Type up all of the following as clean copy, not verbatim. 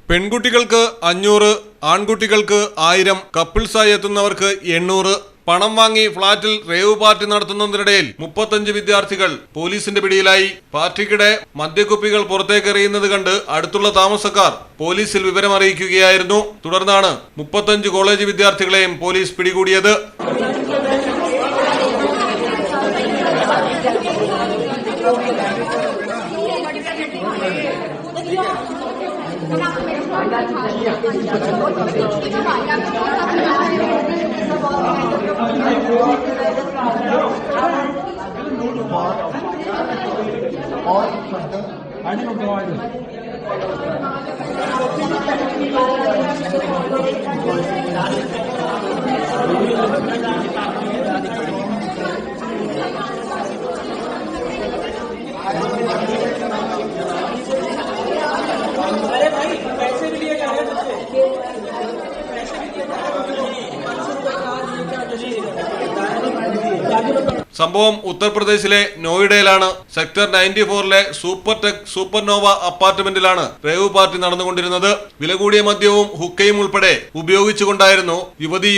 പെൺകുട്ടികൾക്ക് 500, ആൺകുട്ടികൾക്ക് 1000, കപ്പിൾസായി എത്തുന്നവർക്ക് 800. പണം വാങ്ങി ഫ്ളാറ്റിൽ റേവ് പാർട്ടി നടത്തുന്നതിനിടയിൽ 35 വിദ്യാർത്ഥികൾ പോലീസിന്റെ പിടിയിലായി. പാർട്ടിക്കിടെ മദ്യക്കുപ്പികൾ പുറത്തേക്കെറിയുന്നത് കണ്ട് അടുത്തുള്ള താമസക്കാർ പോലീസിൽ വിവരമറിയിക്കുകയായിരുന്നു. തുടർന്നാണ് 35 കോളേജ് വിദ്യാർത്ഥികളെയും പോലീസ് പിടികൂടിയത്. സംഭവം ഉത്തർപ്രദേശിലെ നോയിഡയിലാണ്. സെക്ടർ 94-ലെ സൂപ്പർ ടെക് സൂപ്പർനോവ അപ്പാർട്ട്മെന്റിലാണ് റേവ് പാർട്ടി നടന്നുകൊണ്ടിരുന്നത്. വില കൂടിയ മദ്യവും ഹുക്കയും ഉൾപ്പെടെ ഉപയോഗിച്ചുകൊണ്ടായിരുന്നു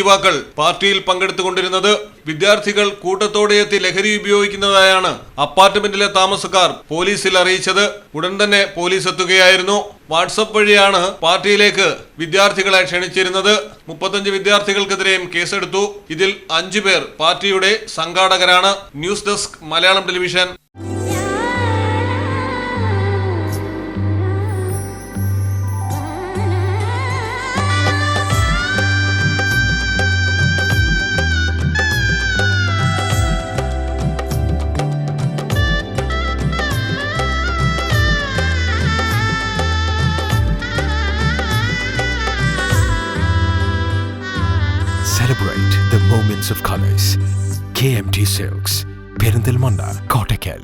യുവാക്കൾ പാർട്ടിയിൽ പങ്കെടുത്തുകൊണ്ടിരുന്നത്. വിദ്യാർത്ഥികൾ കൂട്ടത്തോടെ എത്തി ലഹരി ഉപയോഗിക്കുന്നതായാണ് അപ്പാർട്ട്മെന്റിലെ താമസക്കാർ പോലീസിൽ അറിയിച്ചത്. ഉടൻ തന്നെ പോലീസ് എത്തുകയായിരുന്നു. വാട്സപ്പ് വഴിയാണ് പാർട്ടിയിലേക്ക് വിദ്യാർത്ഥികളെ ക്ഷണിച്ചിരുന്നത്. 35 വിദ്യാർത്ഥികൾക്കെതിരെയും കേസെടുത്തു. ഇതിൽ 5 പേർ പാർട്ടിയുടെ സംഘാടകരാണ്. News desk Malayalam television. Celebrate the moments of colors. KMT Silks, Perindalmanda, Kottakkal.